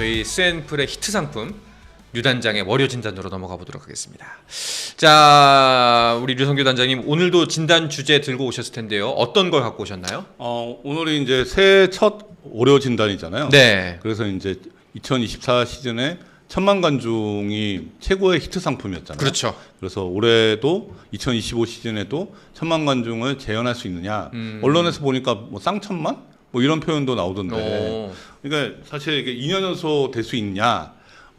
저희 스앤플의 히트 상품 류단장의 월요 진단으로 넘어가 보도록 하겠습니다. 자, 우리 류성규 단장님 오늘도 진단 주제 들고 오셨을 텐데요. 어떤 걸 갖고 오셨나요? 오늘이 이제 새해 첫 월요 진단이잖아요. 네. 그래서 이제 2024 시즌에 1000만 관중이 최고의 히트 상품이었잖아요. 그렇죠. 그래서 올해도 2025 시즌에도 1000만 관중을 재현할 수 있느냐. 언론에서 보니까 뭐 쌍천만? 뭐 이런 표현도 나오던데. 그러니까 사실 이게 2년 연속 될 수 있냐.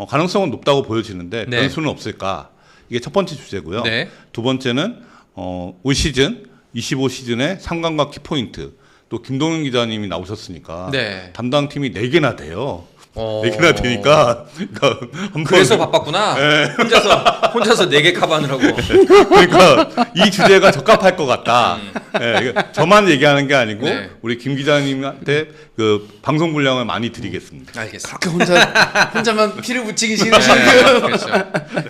가능성은 높다고 보여지는데 네. 변수는 없을까? 이게 첫 번째 주제고요. 네. 두 번째는 올 시즌 25 시즌의 상관과 키포인트. 또 김동윤 기자님이 나오셨으니까 네. 담당 팀이 4개나 돼요. 4개나 되니까 그러니까 그래서 바빴구나. 네. 혼자서 4개 커버하느라고. 그러니까 이 주제가 적합할 것 같다. 네, 저만 얘기하는 게 아니고 네. 우리 김 기자님한테 그 방송 분량을 많이 드리겠습니다. 알겠습니다. 그렇게 혼자만 피를 붙이기 싫으신 네, 그렇죠.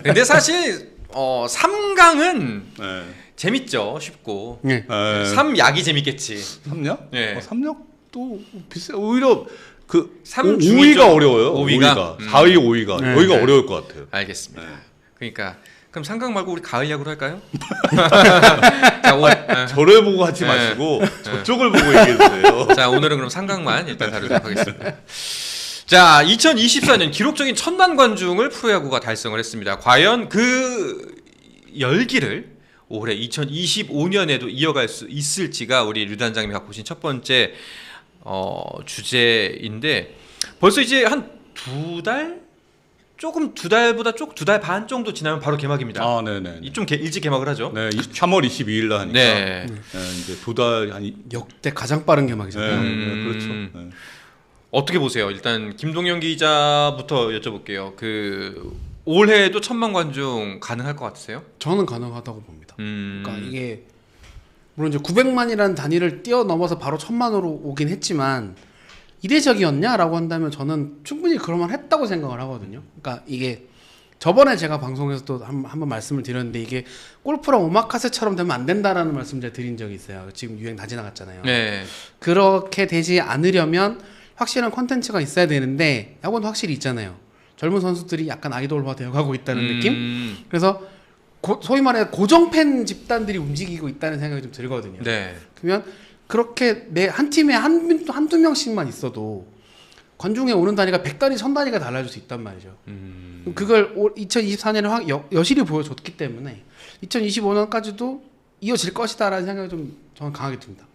근데 사실 3강은 네. 재밌죠. 쉽고. 네. 3약이 재밌겠지. 삼력? 네. 삼력도 비싸. 오히려 그 5위가 어려워요. 5위가? 4위, 5위가 네. 여기가 네. 어려울 것 같아요. 알겠습니다. 네. 그러니까 그럼 3강 말고 우리 가을 야구로 할까요? 자, 저를 보고 하지 마시고 저쪽을 보고 얘기해 주세요. 자, 오늘은 그럼 3강만 일단 다루도록 하겠습니다. 자, 2024년 기록적인 1000만 관중을 프로야구가 달성을 했습니다. 과연 그 열기를 올해 2025년에도 이어갈 수 있을지가 우리 류 단장님이 갖고 오신 첫 번째 주제인데 벌써 이제 한 2달? 조금 2달보다 2달 반 정도 지나면 바로 개막입니다. 아, 네네. 좀 일찍 개막을 하죠. 네, 3월 22일 날 하니까 네. 이제 2달 한 역대 가장 빠른 개막이잖아요. 네, 그렇죠. 네. 어떻게 보세요? 일단 김동현 기자부터 여쭤볼게요. 올해도 1000만 관중 가능할 것 같으세요? 저는 가능하다고 봅니다. 그러니까 이게 물론 이제 900만이라는 단위를 뛰어넘어서 바로 1000만으로 오긴 했지만 이례적이었냐라고 한다면 저는 충분히 그럴만 했다고 생각을 하거든요. 그러니까 이게 저번에 제가 방송에서도 한번 말씀을 드렸는데 이게 골프랑 오마카세처럼 되면 안 된다라는 말씀 제가 드린 적이 있어요. 지금 유행 다 지나갔잖아요. 네. 그렇게 되지 않으려면 확실한 콘텐츠가 있어야 되는데 야구는 확실히 있잖아요. 젊은 선수들이 약간 아이돌화 되어가고 있다는 느낌? 그래서 소위 말해 고정팬 집단들이 움직이고 있다는 생각이 좀 들거든요. 네. 그러면 그렇게 내 한 팀에 한두 명씩만 있어도 관중에 오는 단위가 100단위, 1000단위가 달라질 수 있단 말이죠. 그걸 2024년에 여실히 보여줬기 때문에 2025년까지도 이어질 것이다라는 생각이 좀 저는 강하게 듭니다.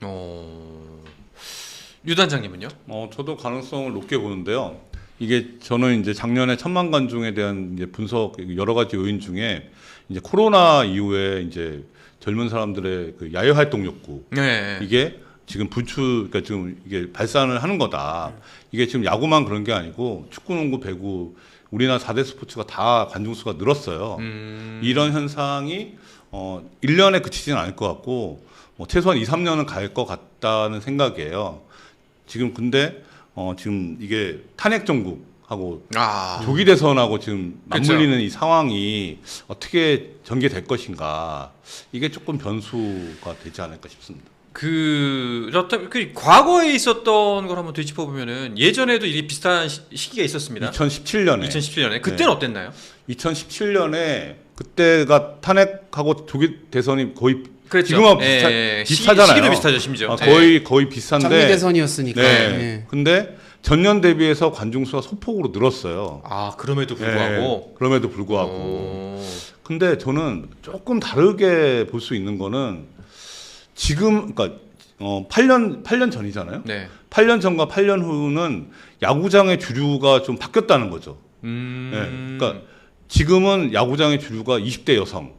유 단장님은요? 저도 가능성을 높게 보는데요. 이게 저는 이제 작년에 1000만 관중에 대한 이제 분석 여러 가지 요인 중에 이제 코로나 이후에 이제 젊은 사람들의 그 야외 활동 욕구 네. 이게 지금 그러니까 지금 이게 발산을 하는 거다. 이게 지금 야구만 그런 게 아니고 축구, 농구, 배구 우리나라 4대 스포츠가 다 관중 수가 늘었어요. 이런 현상이 1년에 그치지는 않을 것 같고 최소한 2, 3년은 갈 것 같다는 생각이에요. 지금 근데 지금 이게 탄핵 정국하고 조기 대선하고 지금 맞물리는 이 상황이 어떻게 전개될 것인가 이게 조금 변수가 되지 않을까 싶습니다. 그렇다면 과거에 있었던 걸 한번 되짚어 보면은 예전에도 이게 비슷한 시기가 있었습니다. 2017년에 그때는 네. 어땠나요? 2017년에 그때가 탄핵하고 조기 대선이 거의 그렇죠. 지금하고 비슷하잖아요. 시기도 비슷하죠, 심지어. 거의 비슷한데. 장미 대선이었으니까. 네. 네. 근데 전년 대비해서 관중 수가 소폭으로 늘었어요. 그럼에도 불구하고. 네, 그럼에도 불구하고. 근데 저는 조금 다르게 볼 수 있는 거는 지금 그러니까 8년 전이잖아요. 네. 8년 전과 8년 후는 야구장의 주류가 좀 바뀌었다는 거죠. 네. 그러니까 지금은 야구장의 주류가 20대 여성.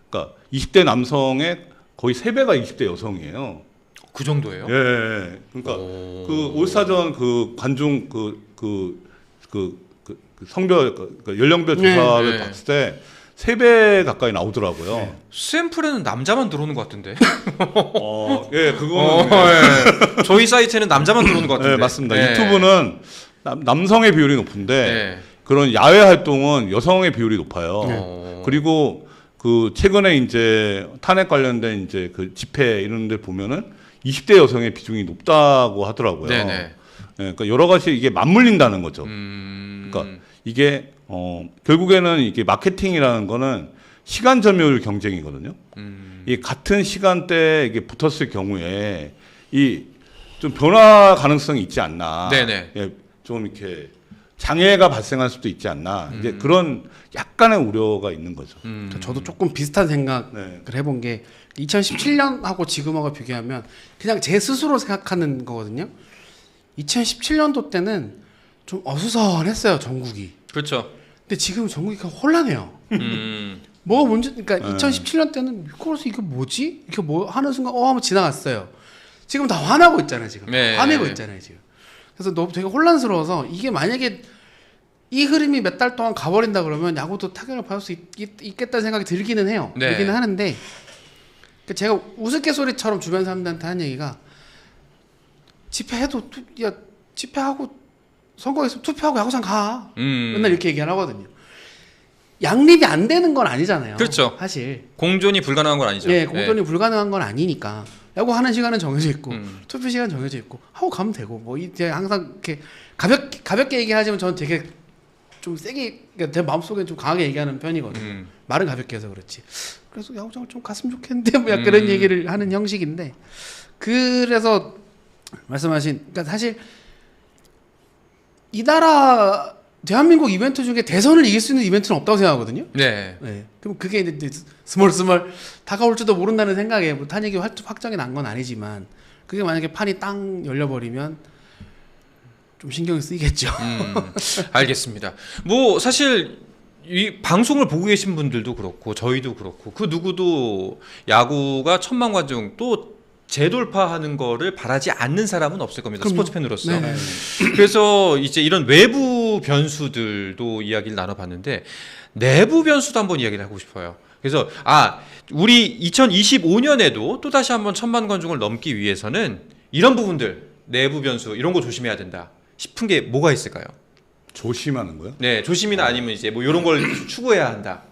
그러니까 20대 남성의 거의 3배가 20대 여성이에요. 그 정도예요? 예. 그러니까 그 올스타전 그 관중 성별 연령별 조사를 봤을 때 3배 가까이 나오더라고요. 네. 스앰플에는 남자만 들어오는 것 같은데. 예, 그거는 예. 저희 사이트에는 남자만 들어오는 것 같은데. 네, 맞습니다. 예. 유튜브는 남성의 비율이 높은데 예. 그런 야외 활동은 여성의 비율이 높아요. 네. 그리고 그 최근에 이제 탄핵 관련된 이제 그 집회 이런 데 보면은 20대 여성의 비중이 높다고 하더라고요. 네네. 그러니까 여러 가지 이게 맞물린다는 거죠. 그러니까 이게 결국에는 이게 마케팅이라는 거는 시간 점유율 경쟁이거든요. 이 같은 시간대에 이게 붙었을 경우에 이 좀 변화 가능성이 있지 않나. 네네. 예, 좀 이렇게 장애가 발생할 수도 있지 않나. 이제 그런 약간의 우려가 있는 거죠. 저도 조금 비슷한 생각을 네. 해본 게 2017년하고 지금하고 비교하면 그냥 제 스스로 생각하는 거거든요. 2017년도 때는 좀 어수선했어요, 전국이. 그렇죠. 근데 지금 전국이 혼란해요. 뭐가 문제? 그러니까 2017년 때는 미끄러서 이게 뭐지? 이게 뭐 하는 순간 하면 지나갔어요. 지금 다 화나고 있잖아요, 지금. 네. 화내고 있잖아요, 지금. 그래서 너무 되게 혼란스러워서 이게 만약에 이 흐름이 몇 달 동안 가버린다 그러면 야구도 타격을 받을 수 있겠다는 생각이 들기는 해요. 네. 들기는 하는데 제가 우스갯소리처럼 주변 사람들한테 하는 얘기가 집회해도 집회하고 선거에서 투표하고 야구장 가. 맨날 이렇게 얘기를 하거든요. 양립이 안 되는 건 아니잖아요. 그렇죠. 사실. 공존이 불가능한 건 아니죠. 예, 공존이 불가능한 건 아니니까. 야구 하는 시간은 정해져 있고 투표 시간 정해져 있고 하고 가면 되고 뭐 이제 항상 이렇게 가볍게 얘기하지만 저는 되게 좀 세게 그러니까 제 마음속에 좀 강하게 얘기하는 편이거든요. 말은 가볍게 해서 그렇지. 그래서 야구장을 좀 갔으면 좋겠는데 뭐 약간 그런 얘기를 하는 형식인데 그래서 말씀하신 그러니까 사실 이 나라 대한민국 이벤트 중에 대선을 이길 수 있는 이벤트는 없다고 생각하거든요. 네. 네. 그럼 그게 이제 스멀스멀 다가올지도 모른다는 생각에 뭐 탄핵이 확정이 난 건 아니지만 그게 만약에 판이 땅 열려버리면 좀 신경이 쓰이겠죠. 알겠습니다. 뭐 사실 이 방송을 보고 계신 분들도 그렇고 저희도 그렇고 그 누구도 야구가 1,000만 관중 또 재돌파하는 거를 바라지 않는 사람은 없을 겁니다. 그럼요. 스포츠 팬으로서. 네네. 그래서 이제 이런 외부 변수들도 이야기를 나눠봤는데 내부 변수도 한번 이야기를 하고 싶어요. 그래서 우리 2025년에도 또 다시 한번 1,000만 관중을 넘기 위해서는 이런 부분들 내부 변수 이런 거 조심해야 된다 싶은 게 뭐가 있을까요? 조심하는 거요? 네, 조심이나 아니면 이제 뭐 이런 걸 추구해야 한다.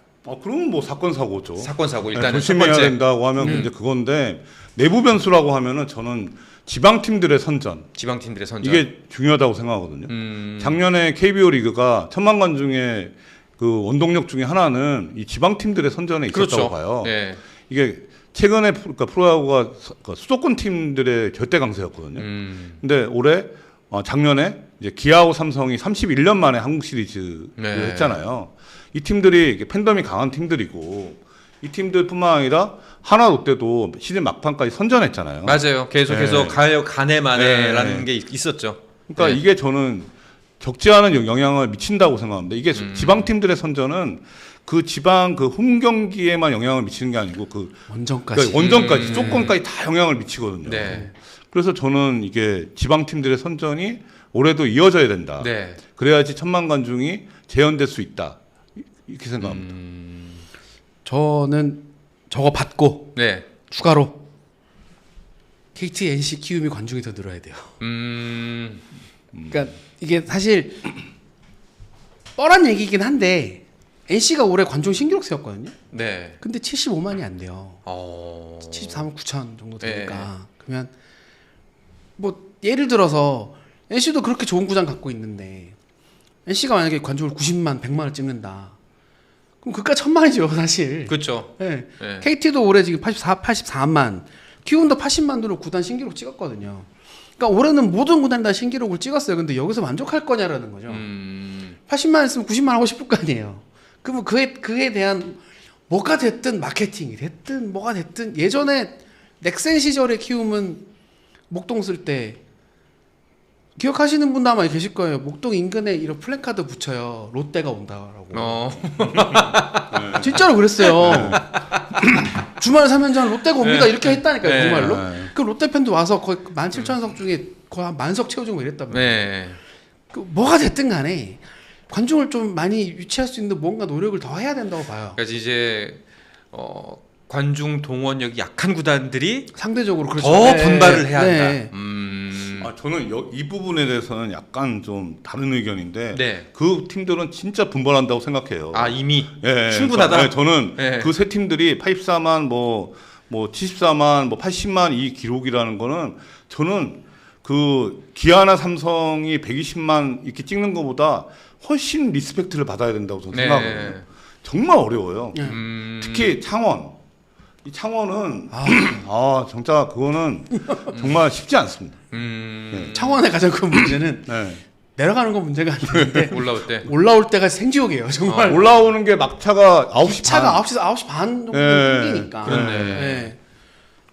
그러면 뭐 사건 사고죠. 사건 사고 네, 일단은 첫 조심해야 번째. 된다고 하면 이제 그건데 내부 변수라고 하면은 저는 지방 팀들의 선전 지방 팀들의 선전. 이게 중요하다고 생각하거든요. 작년에 KBO 리그가 1,000만 관중의 그 원동력 중에 하나는 이 지방 팀들의 선전에 있었다고 그렇죠. 봐요. 네. 이게 최근에 그러니까 프로야구가 수도권 팀들의 절대 강세였거든요. 근데 올해 작년에 이제 기아하고 삼성이 31년 만에 한국 시리즈를 네. 했잖아요. 이 팀들이 팬덤이 강한 팀들이고 이 팀들뿐만 아니라 하나 롯데도 시즌 막판까지 선전했잖아요. 맞아요. 계속해서 네. 가네마네라는 네. 게 있었죠. 그러니까 네. 이게 저는 적지 않은 영향을 미친다고 생각합니다. 이게 지방 팀들의 선전은 그 지방 그 홈 경기에만 영향을 미치는 게 아니고 원정까지. 그러니까 원정까지 조건까지 다 영향을 미치거든요. 네. 그래서 저는 이게 지방 팀들의 선전이 올해도 이어져야 된다. 네. 그래야지 1,000만 관중이 재현될 수 있다. 이렇게 생각합니다. 저는 저거 받고 네. 추가로 KT, NC, 키움이 관중이 더 늘어야 돼요. 그러니까 이게 사실 뻔한 얘기긴 한데 NC가 올해 관중 신기록 세웠거든요. 네. 근데 75만이 안 돼요. 74만 9천 정도 되니까 그러면 뭐 예를 들어서 NC도 그렇게 좋은 구장 갖고 있는데 NC가 만약에 관중을 90만, 100만을 찍는다. 그럼 그가 1,000만이죠, 사실. 그렇죠. 네. 네. KT도 올해 지금 84만, 키움도 80만으로 구단 신기록 찍었거든요. 그러니까 올해는 모든 구단이 다 신기록을 찍었어요. 근데 여기서 만족할 거냐라는 거죠. 80만 했으면 90만 하고 싶을 거 아니에요. 그러면 그에 대한 뭐가 됐든 마케팅이 됐든 뭐가 됐든 예전에 넥센 시절에 키움은 목동 쓸 때 기억하시는 분도 아마 계실 거예요. 목동 인근에 이런 플래카드 붙여요. 롯데가 온다라고. 진짜로 그랬어요. 주말 3연전 롯데가 옵니다. 이렇게 했다니까요. 정말로. 그 롯데 팬도 와서 거의 17,000석 중에 거의 한 10,000석 채워주고 이랬단 말이에요. 네. 그 뭐가 됐든 간에 관중을 좀 많이 유치할 수 있는 뭔가 노력을 더 해야 된다고 봐요. 그래서 이제 관중 동원력이 약한 구단들이 상대적으로 그렇죠. 더 분발을 해야 네. 한다. 저는 이 부분에 대해서는 약간 좀 다른 의견인데 네. 그 팀들은 진짜 분발한다고 생각해요. 이미 예, 충분하다. 그러니까, 저는 네. 그 세 팀들이 84만 뭐 74만 뭐 80만 이 기록이라는 거는 저는 그 기아나 삼성이 120만 이렇게 찍는 것보다 훨씬 리스펙트를 받아야 된다고 저는 네. 생각해요. 정말 어려워요. 네. 특히 창원. 이 창원은 진짜 그거는 정말 쉽지 않습니다. 창원의 가장 큰 문제는 네. 내려가는 건 문제가 안 되는데 올라올 때. 올라올 때가 생지옥이에요. 정말. 올라오는 게 막차가 9시 차가 반. 9시 반 정도 예. 끊기니까. 그렇네. 예.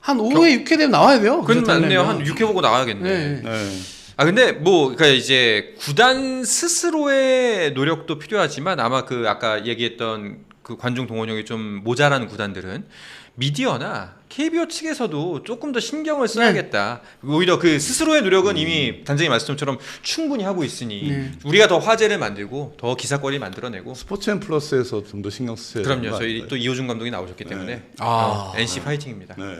한 오후에 6회 되면 나와야 돼요. 그건 그래서 맞네요. 달려면. 한 6회 보고 나가야겠네. 네. 네. 아 근데 뭐 그러니까 이제 구단 스스로의 노력도 필요하지만 아마 그 아까 얘기했던 그 관중 동원력이 좀 모자란 구단들은 미디어나 KBO 측에서도 조금 더 신경을 써야겠다. 오히려 그 스스로의 노력은 이미 단장님 말씀처럼 충분히 하고 있으니 네. 우리가 더 화제를 만들고 더 기사거리 만들어내고. 스포츠앤 플러스에서 좀 더 신경 쓰셔야 되는 그럼요. 거 저희 아닐까요? 또 이호준 감독이 나오셨기 때문에 NC 파이팅입니다. 네.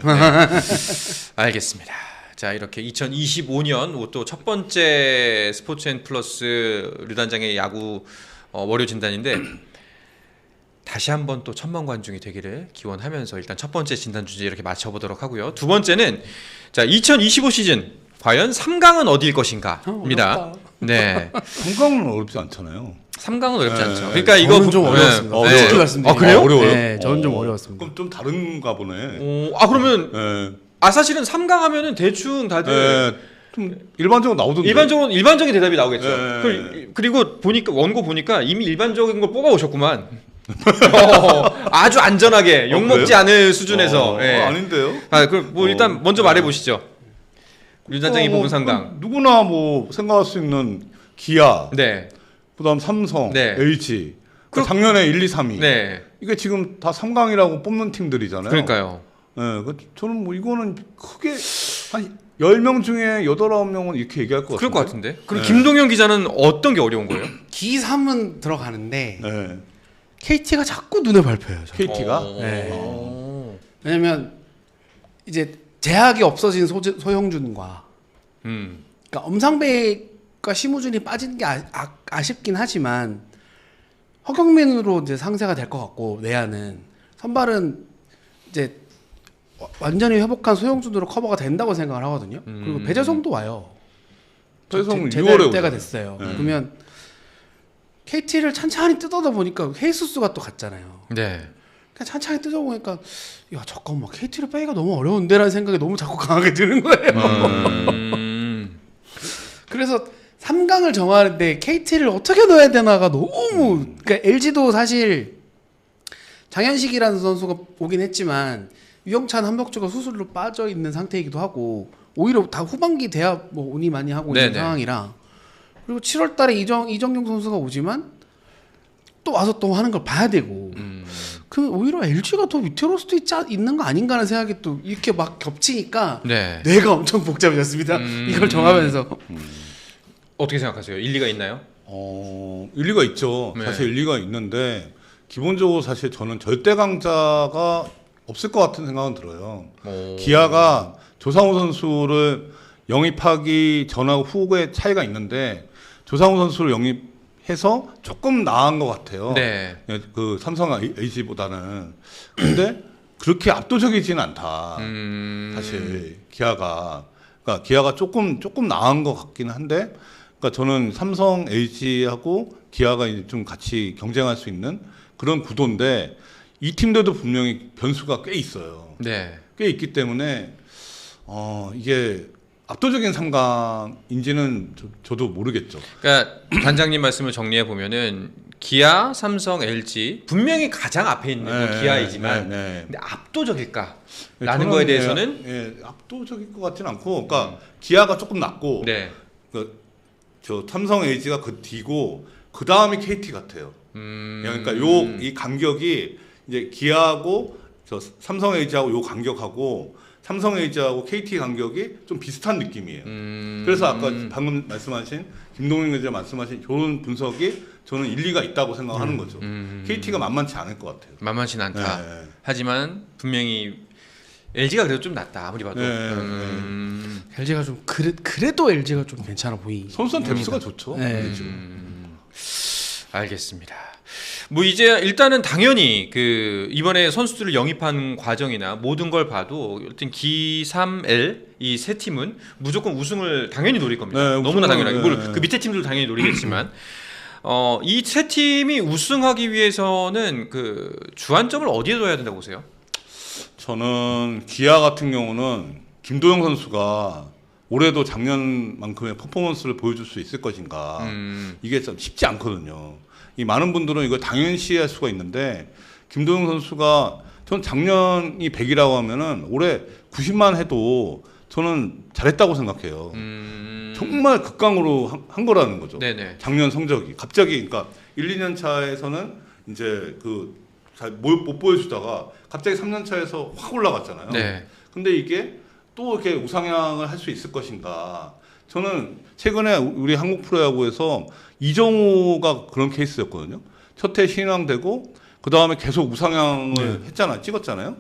알겠습니다. 자 이렇게 2025년 또 첫 번째 스포츠앤플러스 류단장의 야구 월요 진단인데 다시 한번 또 1000만 관중이 되기를 기원하면서 일단 첫 번째 진단 주제 이렇게 맞춰보도록 하고요. 두 번째는 자 2025 시즌 과연 3강은 어디일 것인가입니다. 어렵다. 네, 건강은 어렵지 않잖아요. 3강은 어렵지 네. 않죠. 그러니까 이거 저는 좀 어려웠습니다. 어려워요. 솔직히 말씀드리면. 아, 그래요? 어려워요? 네, 저는 좀 어려웠습니다. 그럼 좀 다른가 보네. 그러면 네. 사실은 3강 하면은 대충 다들 네. 좀 일반적으로 나오던데. 일반적인 대답이 나오겠죠. 네. 그리고 보니까 원고 보니까 이미 일반적인 걸 뽑아 오셨구만. 아주 안전하게 욕 먹지 그래요? 않을 수준에서. 예. 아닌데요? 그럼 뭐 일단 먼저 말해 보시죠. 류단장이 뽑은 3강. 누구나 뭐 생각할 수 있는 기아, 네. 그다음 삼성, 네. LG. 작년에 1, 2, 3위. 네. 이게 지금 다 3강이라고 뽑는 팀들이잖아요. 그러니까요. 네, 저는 뭐 이거는 크게 한 10명 중에 8, 9명은 이렇게 얘기할 것 같아요. 그럴 것 같은데. 그럼 네. 김동현 기자는 어떤 게 어려운 거예요? 기 3은 들어가는데 네. KT가 자꾸 눈에 밟혀요. 저는. KT가 네. 오. 왜냐면 이제 제약이 없어진 소형준과 그러니까 엄상배가 심우준이 빠진 게 아쉽긴 하지만 허경민으로 이제 상세가 될 것 같고 내야는 선발은 이제 완전히 회복한 소형준으로 커버가 된다고 생각을 하거든요. 그리고 배재성도 와요. 배재성 제대할 6월에 때가 오잖아요. 됐어요. 네. 그러면 KT를 찬찬히 뜯어다 보니까 헤이수스가 또 갔잖아요. 네. 그냥 찬찬히 뜯어보니까 야 잠깐만 KT를 빼기가 너무 어려운데라는 생각이 너무 자꾸 강하게 드는 거예요. 그래서 3강을 정하는데 KT를 어떻게 넣어야 되나가 너무 그러니까 LG도 사실 장현식이라는 선수가 오긴 했지만 유영찬 한덕주가 수술로 빠져 있는 상태이기도 하고 오히려 다 후반기 돼야 뭐 운이 많이 하고 있는 네네. 상황이라 그리고 7월달에 이정용 선수가 오지만 또 와서 또 하는 걸 봐야 되고 그 오히려 LG가 더 위태로울 수도 있는 거 아닌가 하는 생각이 또 이렇게 막 겹치니까 네. 뇌가 엄청 복잡해졌습니다. 이걸 정하면서 어떻게 생각하세요? 일리가 있나요? 일리가 있죠. 네. 사실 일리가 있는데 기본적으로 사실 저는 절대 강자가 없을 것 같은 생각은 들어요. 기아가 조상우 선수를 영입하기 전하고 후의 차이가 있는데 조상우 선수를 영입해서 조금 나은 것 같아요. 네. 그 삼성 LG보다는. 근데 그렇게 압도적이지는 않다. 사실 기아가 그러니까 기아가 조금 나은 것 같긴 한데, 그러니까 저는 삼성 LG하고 기아가 이제 좀 같이 경쟁할 수 있는 그런 구도인데 이 팀들도 분명히 변수가 꽤 있어요. 네. 꽤 있기 때문에 이게 압도적인 3강인지는 저도 모르겠죠. 그러니까 단장님 말씀을 정리해 보면은 기아, 삼성, LG 분명히 가장 앞에 있는 건 기아이지만 근데 압도적일까? 라는 거에 대해서는 압도적일 것 같지는 않고, 그러니까 기아가 조금 낮고, 네. 저 삼성 LG가 그 뒤고 그 다음이 KT 같아요. 그러니까 이 간격이 이제 기아하고 저 삼성 LG하고 요 간격하고 삼성 LG하고 KT 간격이 좀 비슷한 느낌이에요. 그래서 아까 방금 말씀하신 김동현 기자 말씀하신 이런 분석이 저는 일리가 있다고 생각하는 거죠. KT가 만만치 않을 것 같아요. 만만치는 않다. 네. 하지만 분명히 LG가 그래도 좀 낫다 아무리 봐도. LG가 좀 그래도 LG가 좀 괜찮아 보이. 선수는 뎁스가 좋죠. 네. 알겠습니다. 뭐 이제 일단은 당연히 그 이번에 선수들을 영입한 과정이나 모든 걸 봐도 어떤 기, 3, L 이 세 팀은 무조건 우승을 당연히 노릴 겁니다. 네, 너무나 우승을, 당연하게. 네. 물론 그 밑에 팀들도 당연히 노리겠지만 이 세 팀이 우승하기 위해서는 그 주안점을 어디에 둬야 된다고 보세요? 저는 기아 같은 경우는 김도영 선수가 올해도 작년만큼의 퍼포먼스를 보여줄 수 있을 것인가. 이게 참 쉽지 않거든요. 이 많은 분들은 이걸 당연시할 수가 있는데 김도영 선수가 전 작년이 100이라고 하면은 올해 90만 해도 저는 잘했다고 생각해요. 정말 극강으로 한 거라는 거죠. 네네. 작년 성적이 갑자기 그러니까 1, 2년 차에서는 이제 그 잘 못 보여주다가 갑자기 3년 차에서 확 올라갔잖아요. 네. 근데 이게 또 이렇게 우상향을 할 수 있을 것인가? 저는 최근에 우리 한국 프로야구에서 이정우가 그런 케이스였거든요. 첫 해 신인왕되고 그 다음에 계속 우상향을 찍었잖아요.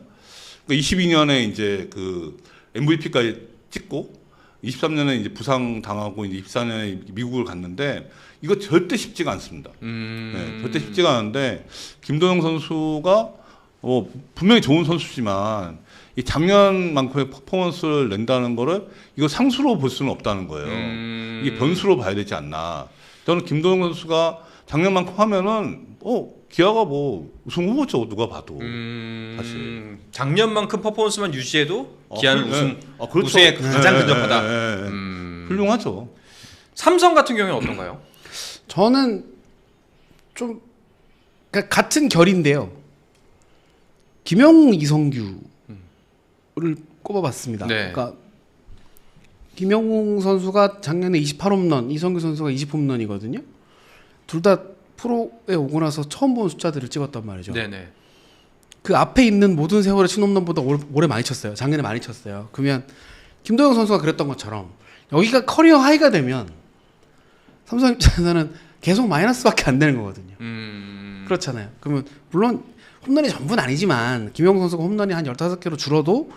그러니까 22년에 이제 그 MVP까지 찍고 23년에 이제 부상 당하고 이제 24년에 미국을 갔는데 이거 절대 쉽지가 않습니다. 네, 절대 쉽지가 않은데 김도영 선수가 분명히 좋은 선수지만 이 작년만큼의 퍼포먼스를 낸다는 거를 이거 상수로 볼 수는 없다는 거예요. 이게 변수로 봐야 되지 않나. 저는 김도영 선수가 작년만큼 하면은 기아가 뭐 우승 후보죠 누가 봐도 사실. 작년만큼 퍼포먼스만 유지해도 기아는 우승 그렇죠. 우승에 가장 근접하다. 훌륭하죠. 삼성 같은 경우는 어떤가요? 저는 좀 그러니까 같은 결인데요. 김영웅, 이성규를 꼽아봤습니다. 네. 그러니까 김영웅 선수가 작년에 28홈런, 이성규 선수가 20홈런이거든요. 둘 다 프로에 오고 나서 처음 본 숫자들을 찍었단 말이죠. 네네. 그 앞에 있는 모든 세월의 친 홈런보다 올해 많이 쳤어요. 작년에 많이 쳤어요. 그러면 김도영 선수가 그랬던 것처럼 여기가 커리어 하이가 되면 삼성 입장에서는 계속 마이너스밖에 안 되는 거거든요. 그렇잖아요. 그러면 물론 홈런이 전부는 아니지만 김영웅 선수가 홈런이 한 15개로 줄어도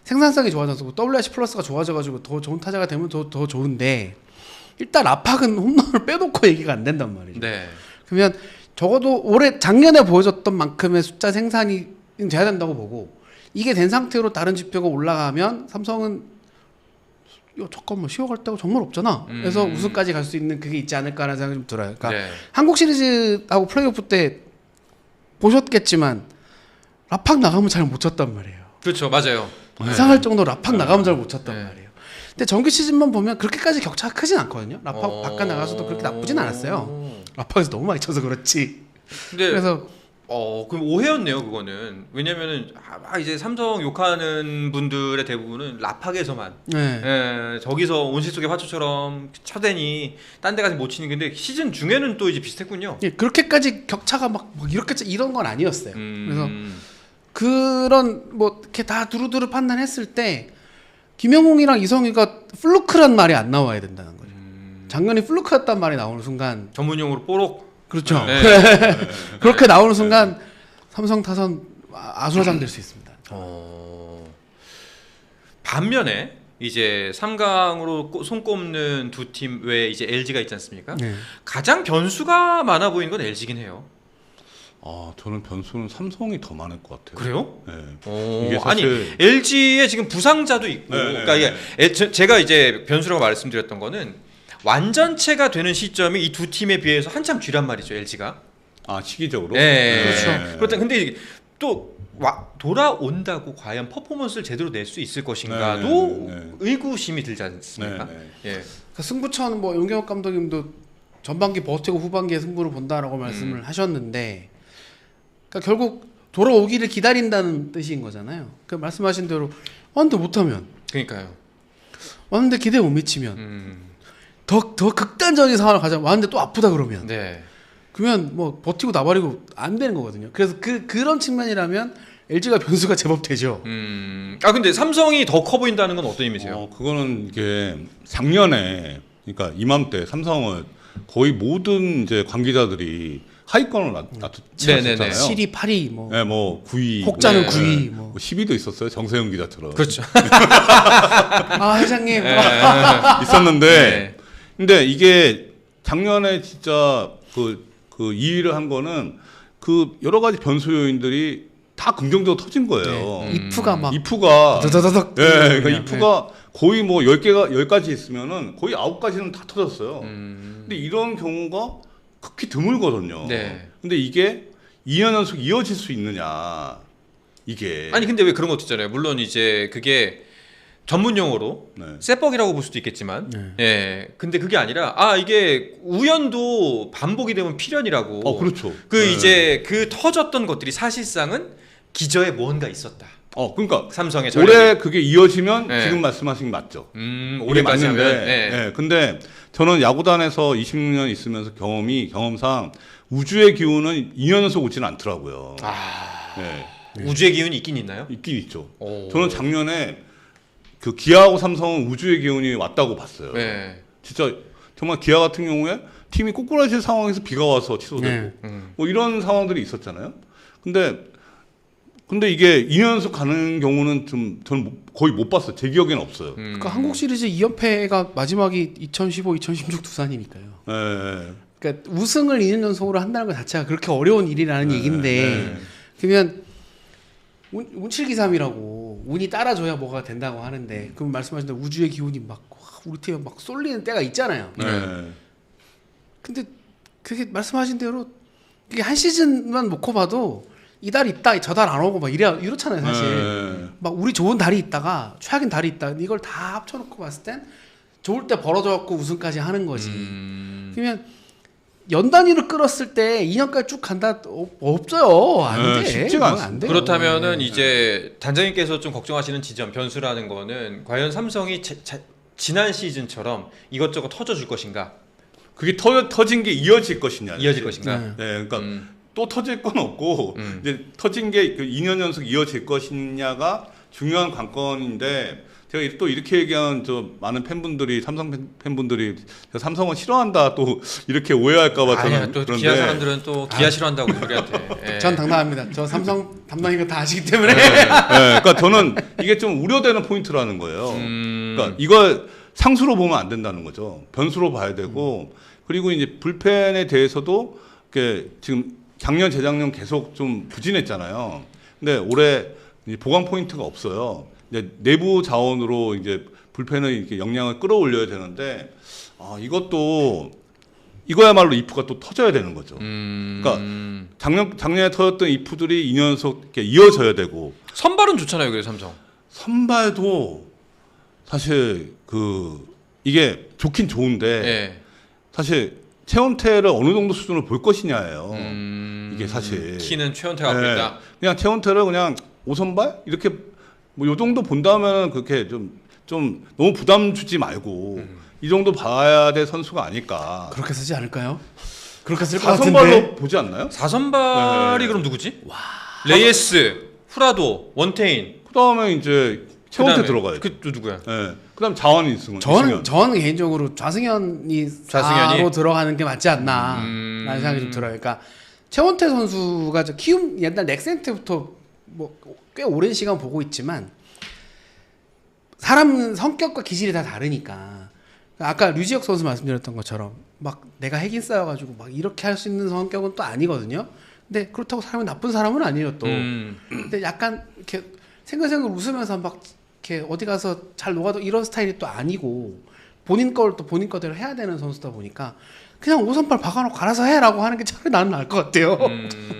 생산성이 좋아져서 WRC 플러스가 좋아져가지고 더 좋은 타자가 되면 더 좋은데 일단 압박은 홈런을 빼놓고 얘기가 안 된단 말이죠. 네. 그러면 적어도 작년에 보여줬던 만큼의 숫자 생산이 돼야 된다고 보고 이게 된 상태로 다른 지표가 올라가면 삼성은 잠깐만 쉬어갈 데가 정말 없잖아. 그래서 우승까지 갈 수 있는 그게 있지 않을까라는 생각이 좀 들어요. 그러니까 네. 한국 시리즈하고 플레이오프 때 보셨겠지만 라팍 나가면 잘 못 쳤단 말이에요. 그렇죠, 맞아요. 이상할 정도로 라팍 나가면 잘 못 쳤단 네. 말이에요. 근데 정규 시즌만 보면 그렇게까지 격차가 크진 않거든요. 라팍 바깥 나가서도 그렇게 나쁘진 않았어요. 라팍에서 너무 많이 쳐서 그렇지. 근데 그래서 그럼 오해였네요, 그거는. 왜냐면은 이제 삼성 욕하는 분들의 대부분은 라팍에서만 저기서 온실 속의 화초처럼 쳐대니 딴 데 가서 못 치는 건데 시즌 중에는 또 이제 비슷했군요. 예, 그렇게까지 격차가 막 이렇게 이런 건 아니었어요. 그래서 그런 뭐 이렇게 다 두루두루 판단했을 때 김영웅이랑 이성희가 플루크란 말이 안 나와야 된다는 거죠. 작년에 플루크였단 말이 나오는 순간 전문용어로 뽀록. 그렇죠. 네. 그렇게 나오는 순간 삼성 타선 아수라장 될 수 있습니다. 반면에 이제 3강으로 손꼽는 두 팀 외에 이제 LG가 있지 않습니까? 네. 가장 변수가 많아 보이는 건 LG긴 해요. 저는 변수는 삼성이 더 많을 것 같아요. 그래요? 네. 이게 사실... 아니 LG에 지금 부상자도 있고, 그러니까 이게 제가 이제 변수라고 말씀드렸던 거는 완전체가 되는 시점이 이 두 팀에 비해서 한참 뒤란 말이죠, LG가. 시기적으로. 네. 그렇죠. 그렇다. 근데 또 돌아온다고 과연 퍼포먼스를 제대로 낼 수 있을 것인가도 의구심이 들지 않습니까? 예. 그러니까 승부처는 뭐 용경엽 감독님도 전반기 버티고 후반기에 승부를 본다라고 말씀을 하셨는데, 그러니까 결국 돌아오기를 기다린다는 뜻인 거잖아요. 그 말씀하신 대로 왔는데 못하면, 그러니까요. 왔는데 기대 못 미치면, 더 극단적인 상황을 가자. 왔는데 또 아프다 그러면, 그러면 뭐 버티고 나발이고 안 되는 거거든요. 그래서 그런 측면이라면 LG가 변수가 제법 되죠. 근데 삼성이 더 커 보인다는 건 어떤 의미세요? 그거는 이게 작년에 그러니까 이맘때 삼성을 거의 모든 이제 관계자들이 하위권을 놨었잖아요. 7위, 8위, 뭐, 네, 뭐 9위, 혹자는 9위, 뭐 10위도 있었어요. 정세영 기자처럼. 그렇죠. 회장님 있었는데, 근데 이게 작년에 진짜 그 2위를 한 거는 그 여러 가지 변수 요인들이 다 긍정적으로 터진 거예요. 이프가 막 이프가 더더더덕. 그러니까 이프가 거의 뭐 10가지 있으면은 거의 9가지는 다 터졌어요. 근데 이런 경우가 극히 드물거든요. 네. 근데 이게 2년 연속 이어질 수 있느냐. 이게 아니 근데 왜 그런 것도 있잖아요. 물론 이제 그게 전문 용어로 네. 쇠뻑이라고 볼 수도 있겠지만, 예. 근데 그게 아니라 이게 우연도 반복이 되면 필연이라고. 그렇죠. 그 이제 그 터졌던 것들이 사실상은 기저에 뭔가 있었다. 그러니까 삼성의 전략이. 올해 그게 이어지면 네. 지금 말씀하신 게 맞죠. 이게 올해까지 맞는데, 하면. 네. 근데 저는 야구단에서 20년 있으면서 경험상 우주의 기운은 2년 연속 오지는 않더라고요. 네. 우주의 기운이 있긴 있나요? 있긴 있죠. 오. 저는 작년에 그 기아하고 삼성은 우주의 기운이 왔다고 봤어요. 네. 진짜 정말 기아 같은 경우에 팀이 꼬꾸라질 상황에서 비가 와서 취소되고 뭐 이런 상황들이 있었잖아요. 근데 이게 2년 연속 가는 경우는 좀 저는 거의 못 봤어요. 제 기억에는 없어요. 그러니까 한국 시리즈 2연패가 마지막이 2015, 2016 두산이니까요. 네. 그러니까 우승을 2년 연속으로 한다는 것 자체가 그렇게 어려운 일이라는 얘기인데 그러면 운칠기삼이라고 운이 따라줘야 뭐가 된다고 하는데 그럼 말씀하신 대로 우주의 기운이 막 우리 팀에 막 쏠리는 때가 있잖아요. 근데 그게 말씀하신 대로 그게 한 시즌만 놓고 봐도 이 달 있다 저 달 안 오고 막 이렇잖아요 사실. 막 우리 좋은 달이 있다가 최악인 달이 있다 이걸 다 합쳐놓고 봤을 땐 좋을 때 벌어져갖고 우승까지 하는 거지. 그러면 연 단위로 끌었을 때 2년까지 쭉 간다 없어요. 안 돼. 쉽지가 그건 안 돼요. 그렇다면은 이제 단장님께서 좀 걱정하시는 지점 변수라는 거는 과연 삼성이 지난 시즌처럼 이것저것 터져줄 것인가? 그게 터진 게 이어질 것이냐. 이어질 것인가? 네, 그러니까 또 터질 건 없고 이제 터진 게 그 2년 연속 이어질 것이냐가 중요한 관건인데 제가 또 이렇게 얘기하는 많은 팬분들이 삼성 팬분들이 삼성은 싫어한다 또 이렇게 오해할까봐 저는 아니야 또 그런데 기아 사람들은 또 기아 싫어한다고 우리한테. 예. 전 당당합니다. 저 삼성 담당인 거 다 아시기 때문에. 그러니까 저는 이게 좀 우려되는 포인트라는 거예요. 그러니까 이걸 상수로 보면 안 된다는 거죠. 변수로 봐야 되고 그리고 이제 불펜에 대해서도 이렇게 지금 작년 재작년 계속 좀 부진했잖아요. 근데 올해 이제 보강 포인트가 없어요. 이제 내부 자원으로 이제 불펜을 이렇게 역량을 끌어올려야 되는데 이거야말로 이프가 또 터져야 되는 거죠. 그러니까 작년에 터졌던 이프들이 2년 연속 이렇게 이어져야 되고 선발은 좋잖아요, 그래서 삼성. 선발도 사실 이게 좋긴 좋은데 예. 사실 최원태를 어느 정도 수준으로 볼 것이냐예요. 이게 사실 키는 최원태가 갖고 있다. 그냥 최원태를 그냥 5선발 이렇게 뭐 요 정도 본다면 그렇게 좀 너무 부담 주지 말고 이 정도 봐야 될 선수가 아닐까. 그렇게 쓰지 않을까요? 그렇게 쓸 것 같은데. 4선발로 보지 않나요? 4선발이 그럼 누구지? 레이에스, 후라도, 원태인. 그다음에 이제 최원태 그다음에 들어가요. 또 누구야? 네. 그다음 자원이 있으면 저는 개인적으로 좌승현이 4로 들어가는 게 맞지 않나 라는 생각이 좀 들어요. 그러니까 최원태 선수가 키움 옛날 넥센 때부터 뭐 꽤 오랜 시간 보고 있지만 사람 성격과 기질이 다 다르니까 아까 류지혁 선수 말씀드렸던 것처럼 막 내가 핵인 쌓여가지고 막 이렇게 할 수 있는 성격은 또 아니거든요. 근데 그렇다고 사람이 나쁜 사람은 아니에요 또. 근데 약간 이렇게 생글생글 웃으면서 막 이렇게 어디 가서 잘 녹아도 이런 스타일이 또 아니고 본인 걸 또 본인 거대로 해야 되는 선수다 보니까 그냥 5선발 박아놓고 알아서 해라고 하는 게 차라리 나는 나을 것 같아요.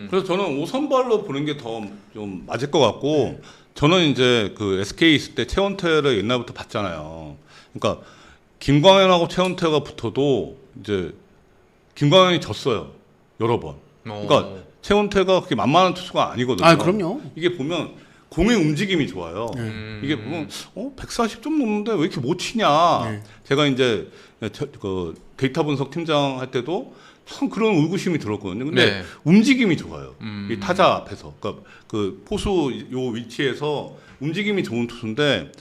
그래서 저는 5선발로 보는 게 더 좀 맞을 것 같고 저는 이제 그 SK 있을 때 최원태를 옛날부터 봤잖아요. 그러니까 김광현하고 최원태가 붙어도 이제 김광현이 졌어요. 여러 번. 그러니까 최원태가 그렇게 만만한 투수가 아니거든요. 아, 그럼요. 이게 보면 공의 움직임이 좋아요. 이게 보면 140 좀 넘는데 왜 이렇게 못 치냐. 제가 이제 그 데이터 분석 팀장 할 때도 참 그런 의구심이 들었거든요. 근데 움직임이 좋아요. 이 타자 앞에서. 그러니까 그 포수 요 위치에서 움직임이 좋은 투수인데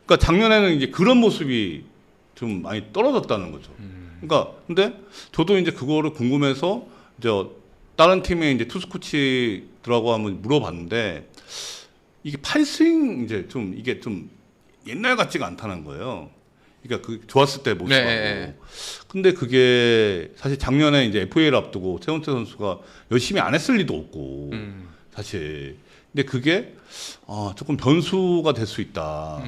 그러니까 작년에는 이제 그런 모습이 좀 많이 떨어졌다는 거죠. 그러니까 근데 저도 이제 그거를 궁금해서 이제 다른 팀에 이제 투수 코치들하고 한번 물어봤는데 이게 팔스윙 이제 좀 이게 좀 옛날 같지가 않다는 거예요. 그러니까 그 좋았을 때 모습하고. 네. 근데 그게 사실 작년에 이제 FA를 앞두고 최원태 선수가 열심히 안 했을 리도 없고 사실. 근데 그게 조금 변수가 될 수 있다.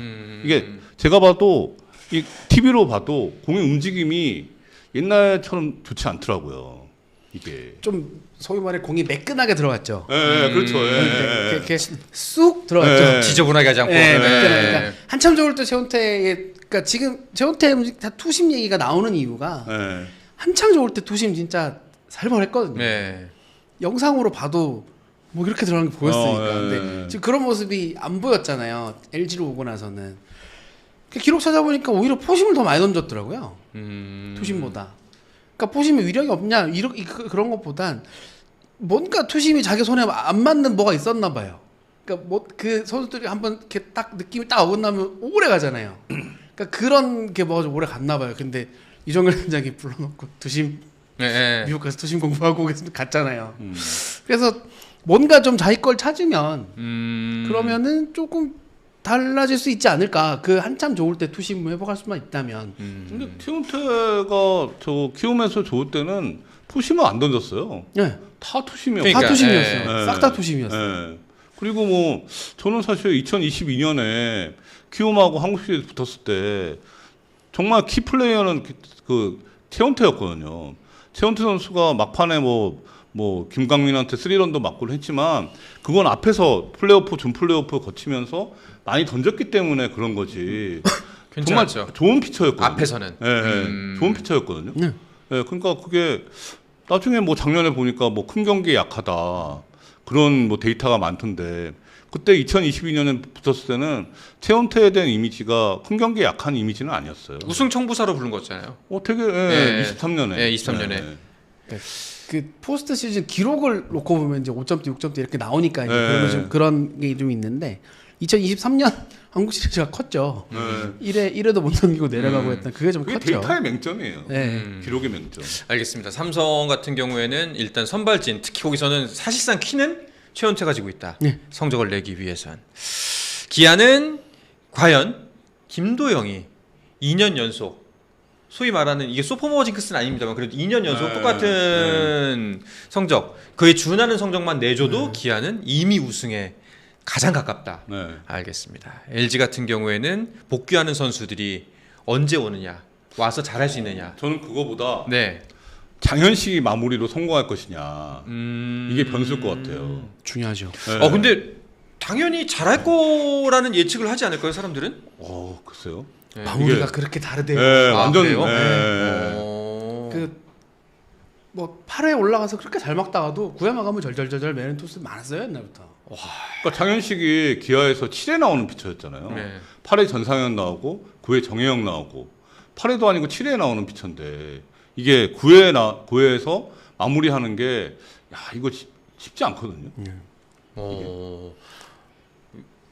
이게 제가 봐도 이 TV로 봐도 공의 움직임이 옛날처럼 좋지 않더라고요. 이게 좀 소위 말해 공이 매끈하게 들어갔죠. 예, 그렇죠. 예, 이렇게 쑥 들어갔죠. 예. 지저분하게 하지 않고. 네, 네. 그러니까 한참 좋을 때 최원태의 그러니까 지금 최원태 다 투심 얘기가 나오는 이유가 예. 한창 좋을 때 투심 진짜 살벌했거든요. 네. 영상으로 봐도 뭐 이렇게 들어가는 게 보였으니까. 예. 근데 지금 그런 모습이 안 보였잖아요. LG로 오고 나서는. 그 기록 찾아보니까 오히려 포심을 더 많이 던졌더라고요. 투심보다. 그러니까 포심에 위력이 없냐 이렇게 그런 것보단 뭔가 투심이 자기 손에 안 맞는 뭐가 있었나 봐요. 그러니까 뭐 그 선수들이 한번 이렇게 딱 느낌이 딱 어긋나면 오래 가잖아요. 그러니까 그런 게 뭐가 좀 오래 갔나 봐요. 근데 이정열 단장이 불러놓고 투심 네. 미국 가서 투심 공부하고 갔잖아요. 그래서 뭔가 좀 자기 걸 찾으면 그러면은 조금 달라질 수 있지 않을까. 그 한참 좋을 때 투심 회복할 수만 있다면. 근데 최원태가 저 키움에서 좋을 때는 투심을 안 던졌어요. 네. 다 투심이었어요. 그러니까, 다 투심이었어요. 예. 싹 다 투심이었어요. 예. 그리고 뭐 저는 사실 2022년에 키움하고 한국 시리즈 붙었을 때 정말 키 플레이어는 그 최원태였거든요. 최원태 선수가 막판에 뭐 김강민한테 3런도 맞고를 했지만 그건 앞에서 플레이오프 준 플레이오프 거치면서 많이 던졌기 때문에 그런 거지. 정말 괜찮았죠. 좋은 피처였거든요. 앞에서는. 좋은 피처였거든요. 네. 예, 그러니까 그게 나중에 뭐 작년에 보니까 뭐 큰 경기에 약하다 그런 뭐 데이터가 많던데 그때 2022년에 붙었을 때는 최원태에 대한 이미지가 큰 경기에 약한 이미지는 아니었어요. 우승 청부사로 부른 거잖아요. 되게 네. 23년에. 네, 23년에. 그 포스트 시즌 기록을 놓고 보면 이제 5점대, 6점대 이렇게 나오니까 이제 네. 그러면 좀 그런 게 좀 있는데 2023년 한국 시리즈가 컸죠. 1회도 못 넘기고 내려가고 했던 그게 좀 그게 컸죠. 데이터의 맹점이에요. 네. 기록의 맹점. 알겠습니다. 삼성 같은 경우에는 일단 선발진 특히 거기서는 사실상 키는 최원태가 가지고 있다. 네. 성적을 내기 위해선. 기아는 과연 김도영이 2년 연속 소위 말하는 이게 소포머 징크스는 아닙니다만 그래도 2년 연속 똑같은 성적 그에 준하는 성적만 내줘도 기아는 이미 우승에 가장 가깝다. 네. 알겠습니다. LG 같은 경우에는 복귀하는 선수들이 언제 오느냐 와서 잘할 수 있느냐. 저는 그거보다 네. 장현식 마무리로 성공할 것이냐 이게 변수일 것 같아요. 중요하죠. 네. 근데 당연히 잘할 거라는 예측을 하지 않을까요, 사람들은? 글쎄요. 네. 마무리가 이게- 그렇게 다르대요. 네, 완전. 그래요? 네. 뭐 8회 올라가서 그렇게 잘 막다가도 9회 마감은 절절절절 매는 투수 많았어요 옛날부터. 그러니까 장현식이 기아에서 7회 나오는 피처였잖아요. 네. 8회 전상현 나오고 9회 정혜영 나오고 8회도 아니고 7회에 나오는 피처인데 이게 9회에서 마무리하는 게 이거 쉽지 않거든요.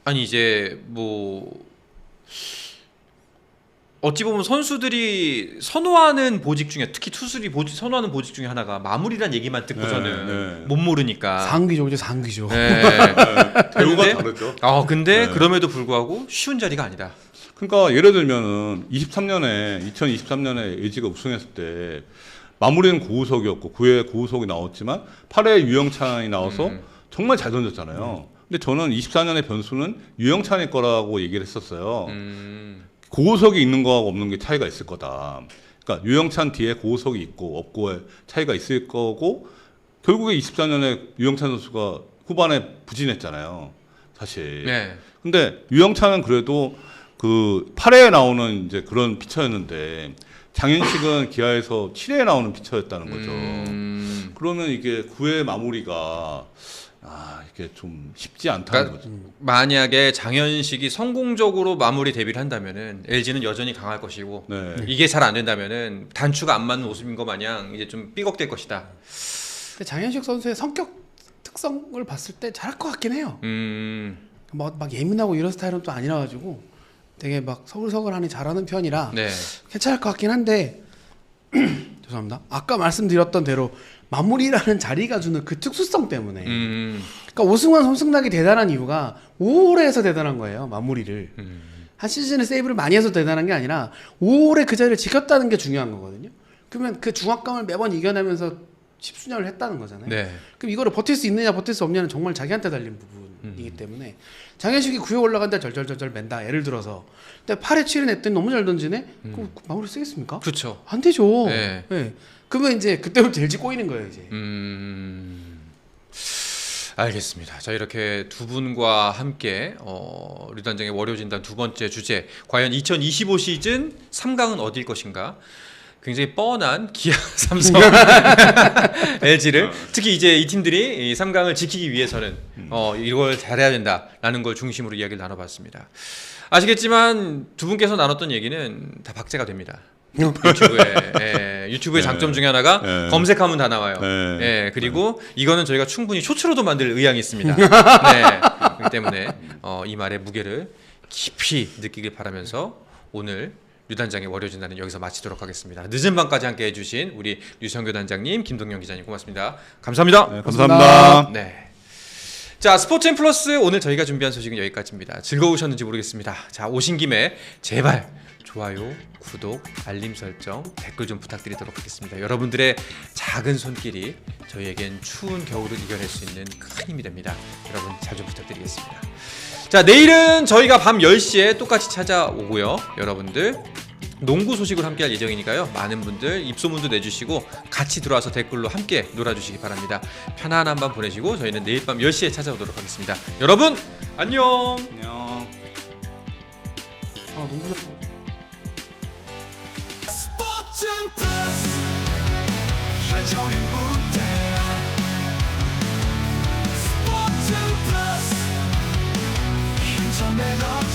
아니 이제 뭐 어찌 보면 선수들이 선호하는 보직 중에 특히 투수들이 선호하는 보직 중에 하나가 마무리란 얘기만 듣고서는 네. 못 모르니까. 상귀조죠, 상귀조. 네. 대우가 근데- 다르죠. 근데 네. 그럼에도 불구하고 쉬운 자리가 아니다. 그러니까 예를 들면은 2023년에 LG가 우승했을 때 마무리는 고우석이었고 9회 고우석이 나왔지만 8회 유영찬이 나와서 정말 잘 던졌잖아요. 근데 저는 24년의 변수는 유영찬일 거라고 얘기를 했었어요. 고우석이 있는 거하고 없는 게 차이가 있을 거다. 그러니까 유영찬 뒤에 고우석이 있고 없고의 차이가 있을 거고 결국에 24년에 유영찬 선수가 후반에 부진했잖아요. 사실. 네. 근데 유영찬은 그래도 그 8회에 나오는 이제 그런 피처였는데 장현식은 기아에서 7회에 나오는 피처였다는 거죠. 그러면 이게 9회 마무리가 이게 좀 쉽지 않다는 그러니까 거죠. 만약에 장현식이 성공적으로 마무리 데뷔를 한다면은 LG는 여전히 강할 것이고 네. 이게 잘 안 된다면은 단추가 안 맞는 모습인 것 마냥 이제 좀 삐걱될 것이다. 근데 장현식 선수의 성격 특성을 봤을 때 잘할 것 같긴 해요. 막 예민하고 이런 스타일은 또 아니라 가지고 되게 막 서글서글하니 잘하는 편이라 네. 괜찮을 것 같긴 한데 죄송합니다. 아까 말씀드렸던 대로 마무리라는 자리가 주는 그 특수성 때문에 그러니까 오승환 손승락이 대단한 이유가 5홀에서 대단한 거예요. 마무리를 한 시즌에 세이브를 많이 해서 대단한 게 아니라 오래 그 자리를 지켰다는 게 중요한 거거든요. 그러면 그 중압감을 매번 이겨내면서 십수년을 했다는 거잖아요. 네. 그럼 이거를 버틸 수 있느냐 버틸 수 없냐는 정말 자기한테 달린 부분이기 때문에 장현식이 9회 올라간다 절절절절 맨다. 예를 들어서 근데 8회 7회 냈더니 너무 잘 던지네. 그럼 마무리 쓰겠습니까? 그렇죠. 안 되죠. 네. 네. 그러면 이제 그때부터 델지 꼬이는 거예요 이제. 알겠습니다. 자, 이렇게 두 분과 함께 류단장의 월요진단 두 번째 주제, 과연 2025 시즌 3강은 어딜 것인가? 굉장히 뻔한 기아, 삼성, LG를 특히 이제 이 팀들이 이 3강을 지키기 위해서는 이걸 잘해야 된다라는 걸 중심으로 이야기를 나눠봤습니다. 아시겠지만 두 분께서 나눴던 얘기는 다 박제가 됩니다. 유튜브의 장점 중에 하나가 검색하면 다 나와요. 그리고 이거는 저희가 충분히 쇼츠로도 만들 의향이 있습니다. 그렇기 때문에 이 말의 무게를 깊이 느끼길 바라면서 오늘 류단장의 월요진단은 여기서 마치도록 하겠습니다. 늦은 밤까지 함께 해주신 우리 류성교 단장님, 김동영 기자님 고맙습니다. 감사합니다. 네, 감사합니다. 네. 자, 스포츠앤 플러스 오늘 저희가 준비한 소식은 여기까지입니다. 즐거우셨는지 모르겠습니다. 자, 오신 김에 제발 좋아요, 구독, 알림 설정, 댓글 좀 부탁드리도록 하겠습니다. 여러분들의 작은 손길이 저희에겐 추운 겨울을 이겨낼 수 있는 큰 힘이 됩니다. 여러분 잘 좀 부탁드리겠습니다. 자, 내일은 저희가 밤 10시에 똑같이 찾아오고요. 여러분들 농구 소식을 함께 할 예정이니까요. 많은 분들 입소문도 내주시고 같이 들어와서 댓글로 함께 놀아주시기 바랍니다. 편안한 밤 보내시고 저희는 내일 밤 10시에 찾아오도록 하겠습니다. 여러분 안녕. 안녕. 농구 스포츠는 플러스 한정의 무대 스포츠는 플러스 힘전 에너지